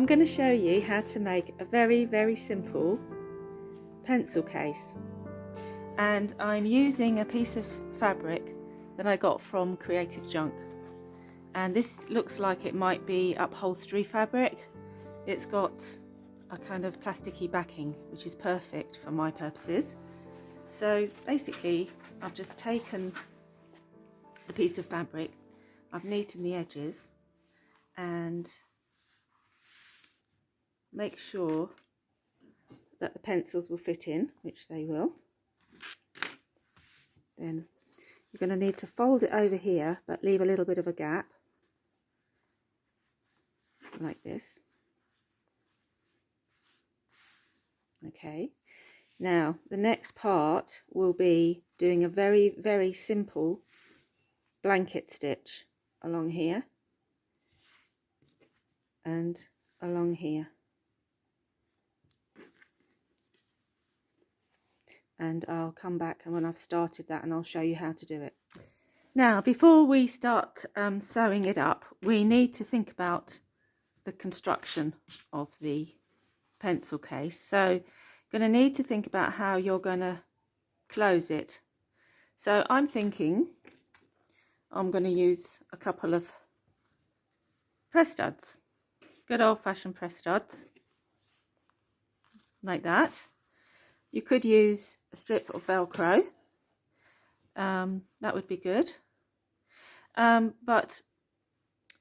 I'm going to show you how to make a very simple pencil case, and I'm using a piece of fabric that I got from Creatove Junk, and this looks like it might be upholstery fabric. It's got a kind of plasticky backing, which is perfect for my purposes. So basically I've just taken a piece of fabric, I've neatened the edges and make sure that the pencils will fit in, which they will. Then you're going to need to fold it over here, but leave a little bit of a gap, like this. Okay, now the next part will be doing a very simple blanket stitch along here and along here. And I'll come back and when I've started that and I'll show you how to do it. Now, before we start sewing it up, we need to think about the construction of the pencil case. So you're going to need to think about how you're going to close it. So I'm thinking I'm going to use a couple of press studs, good old-fashioned press studs, like that. You could use a strip of Velcro, that would be good. But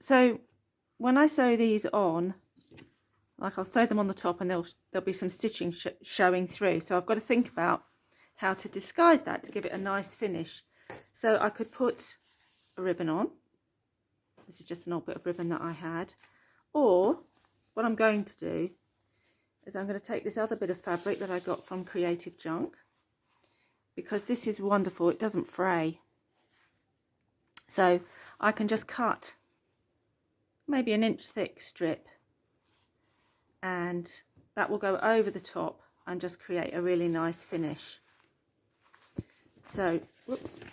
so when I sew these on, like I'll sew them on the top and there'll be some stitching showing through. So I've got to think about how to disguise that to give it a nice finish. So I could put a ribbon on. This is just an old bit of ribbon that I had. Or what I'm going to do is I'm going to take this other bit of fabric that I got from Creatove Junk, because this is wonderful, it doesn't fray. So I can just cut maybe an inch thick strip, and that will go over the top and just create a really nice finish. So, whoops.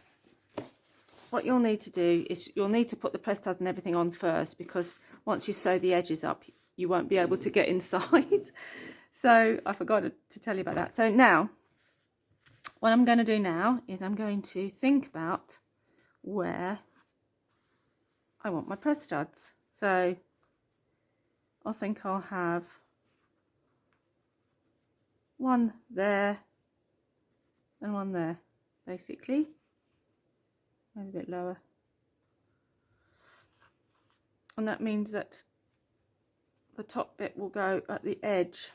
What you'll need to do is you'll need to put the press studs and everything on first, because once you sew the edges up, you won't be able to get inside. So I forgot to tell you about that. So now, what I'm going to do now is I'm going to think about where I want my press studs. So I think I'll have one there and one there, basically. Maybe a bit lower. And that means that the top bit will go at the edge,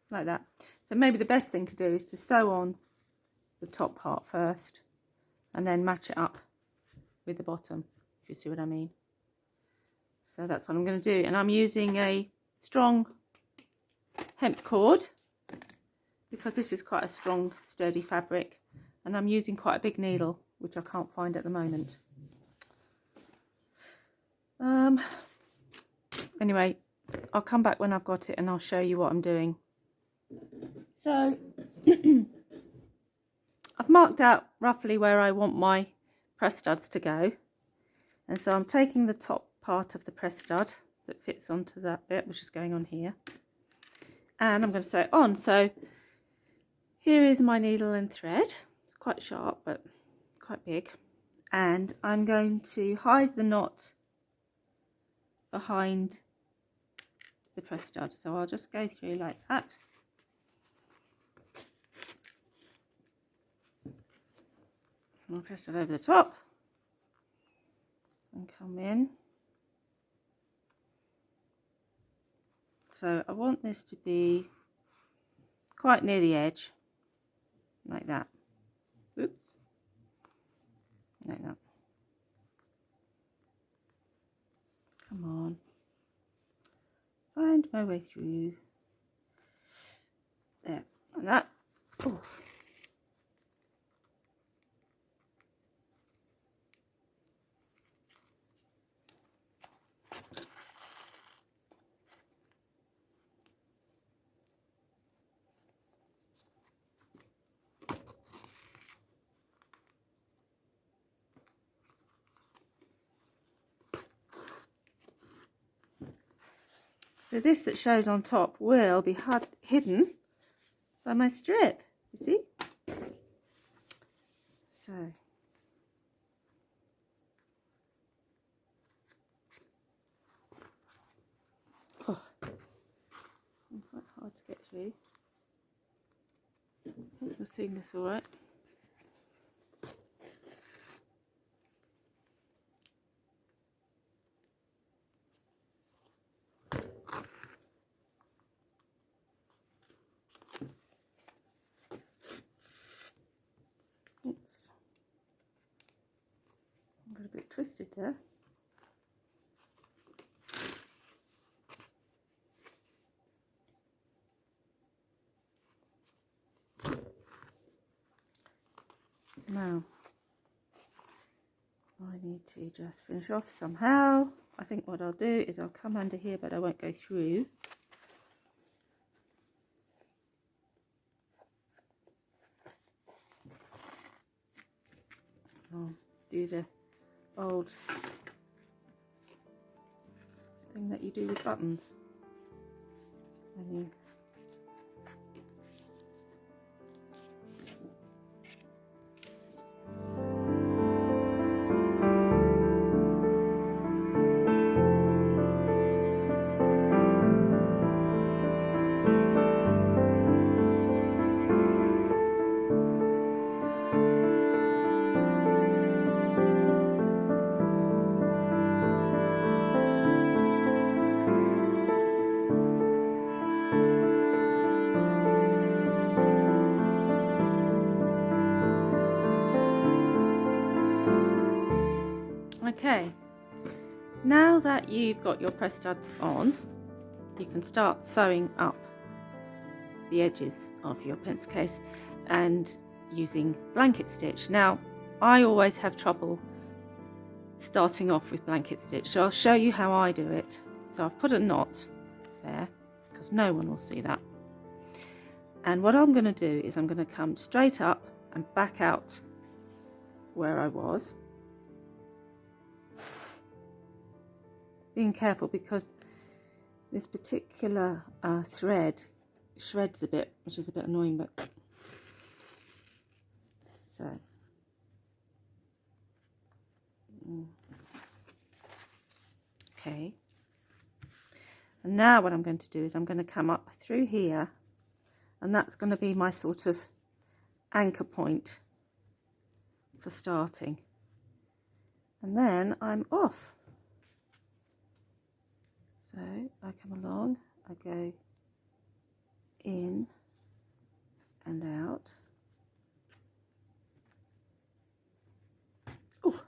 like that. So maybe the best thing to do is to sew on the top part first and then match it up with the bottom, if you see what I mean. So that's what I'm going to do, and I'm using a strong hemp cord because this is quite a strong, sturdy fabric, and I'm using quite a big needle, which I can't find at the moment. Anyway, I'll come back when I've got it and I'll show you what I'm doing. So I've marked out roughly where I want my press studs to go, and so I'm taking the top part of the press stud that fits onto that bit, which is going on here, and I'm going to sew it on. So here is my needle and thread. It's quite sharp but quite big, and I'm going to hide the knot behind the press stud. So I'll just go through like that. I'll press it over the top and come in. So I want this to be quite near the edge, like that. Oops, like that. Come on, find my way through. There, like that. Ooh. So this that shows on top will be hidden by my strip, you see? So quite hard to get through. I think you're seeing this all right. Oops. I got a bit twisted there. Now, I need to just finish off somehow. I think what I'll do is I'll come under here, but I won't go through. I'll do the old thing that you do with buttons. And you okay, now that you've got your press studs on, you can start sewing up the edges of your pencil case and using blanket stitch. Now, I always have trouble starting off with blanket stitch, so I'll show you how I do it. So I've put a knot there because no one will see that. And what I'm going to do is I'm going to come straight up and back out where I was. Being careful because this particular thread shreds a bit, which is a bit annoying, but so okay. And now what I'm going to do is I'm going to come up through here, and that's going to be my sort of anchor point for starting, and then I'm off. So I come along, I go in and out. Ooh.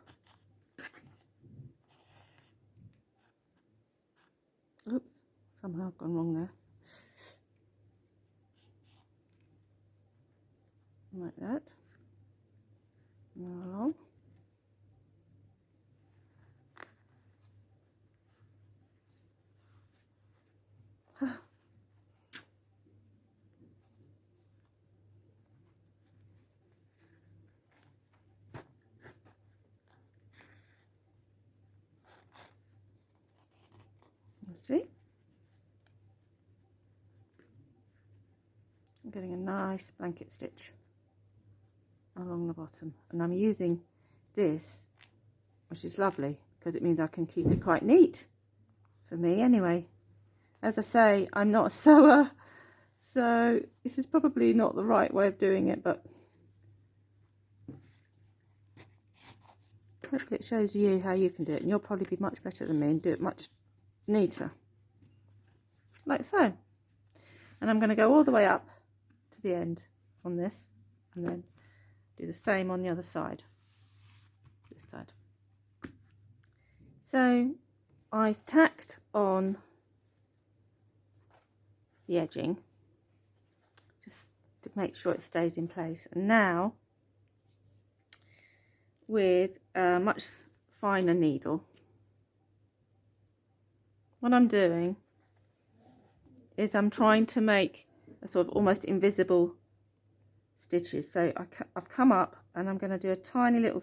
Oops, somehow I've gone wrong there. Like that. Now along. See? I'm getting a nice blanket stitch along the bottom, and I'm using this, which is lovely because it means I can keep it quite neat for me anyway. As I say, I'm not a sewer, so this is probably not the right way of doing it, but hopefully it shows you how you can do it, and you'll probably be much better than me and do it much neater, like so. And I'm going to go all the way up to the end on this, and then do the same on the other side, this side. So I've tacked on the edging just to make sure it stays in place, and now with a much finer needle, what I'm doing is I'm trying to make a sort of almost invisible stitches. So I've come up and I'm going to do a tiny little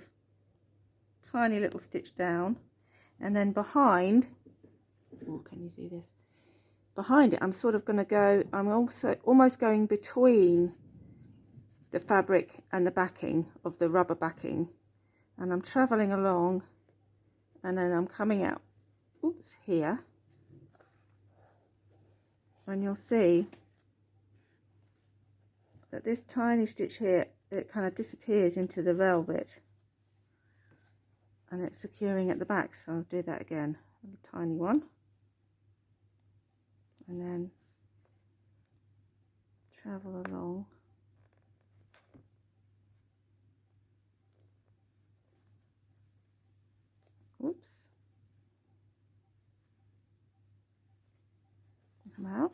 stitch down, and then behind, oh, can you see this? behind it, I'm sort of going to go, I'm also almost going between the fabric and the backing of the rubber backing, and I'm traveling along, and then I'm coming out, oops, here, and you'll see that this tiny stitch here, it kind of disappears into the velvet, and it's securing at the back. So I'll do that again, a tiny one, and then travel along. Oops. Come out.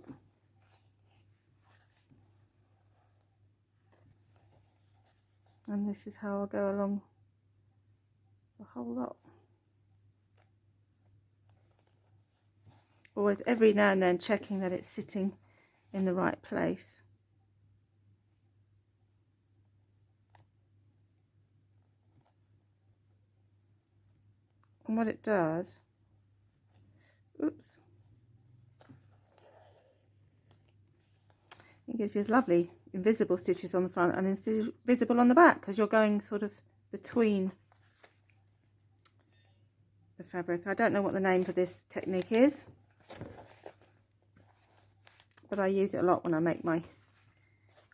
And this is how I'll go along the whole lot. Always every now and then checking that it's sitting in the right place. And what it does, oops, it gives you these lovely invisible stitches on the front and invisible on the back, because you're going sort of between the fabric. I don't know what the name for this technique is, but I use it a lot when I make my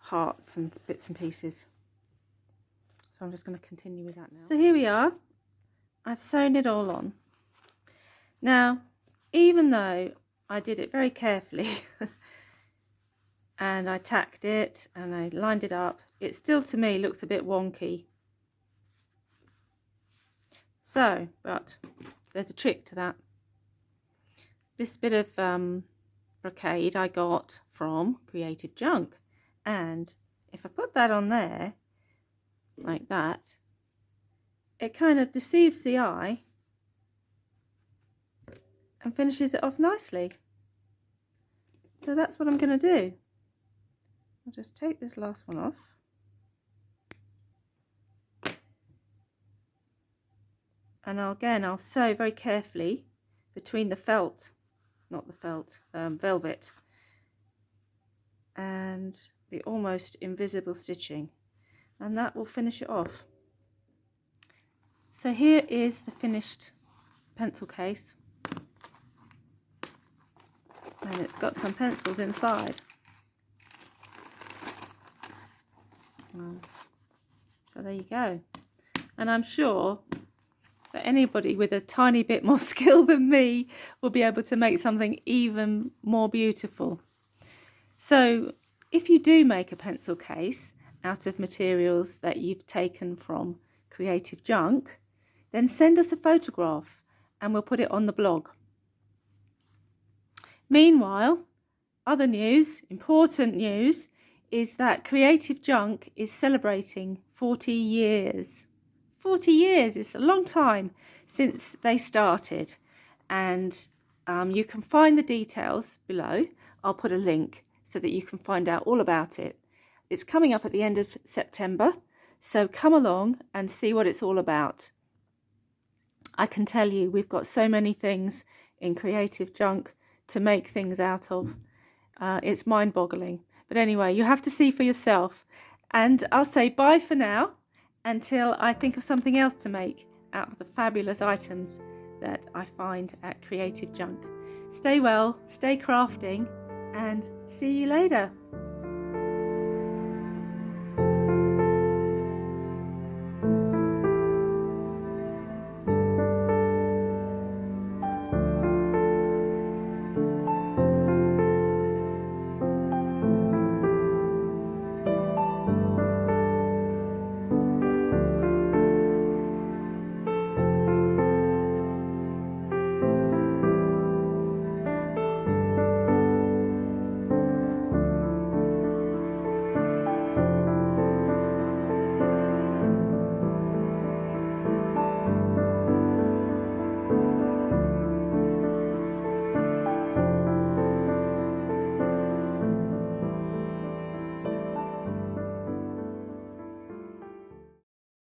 hearts and bits and pieces. So I'm just going to continue with that now. So here we are. I've sewn it all on. Now, even though I did it very carefully and I tacked it and I lined it up, it still to me looks a bit wonky. So, but there's a trick to that. This bit of brocade I got from Creatove Junk, and if I put that on there like that, it kind of deceives the eye and finishes it off nicely. So that's what I'm going to do. I'll just take this last one off. And I'll sew very carefully between the felt, not the felt, velvet, and the almost invisible stitching. And that will finish it off. So here is the finished pencil case, and it's got some pencils inside. So there you go. And I'm sure that anybody with a tiny bit more skill than me will be able to make something even more beautiful. So if you do make a pencil case out of materials that you've taken from Creatove Junk, then send us a photograph and we'll put it on the blog. Meanwhile, other news, important news, is that Creatove Junk is celebrating 40 years. 40 years is a long time since they started, and you can find the details below. I'll put a link so that you can find out all about it. It's coming up at the end of September, so come along and see what it's all about. I can tell you we've got so many things in Creatove Junk to make things out of. It's mind-boggling. But anyway, you have to see for yourself. And I'll say bye for now until I think of something else to make out of the fabulous items that I find at Creatove Junk. Stay well, stay crafting, and see you later.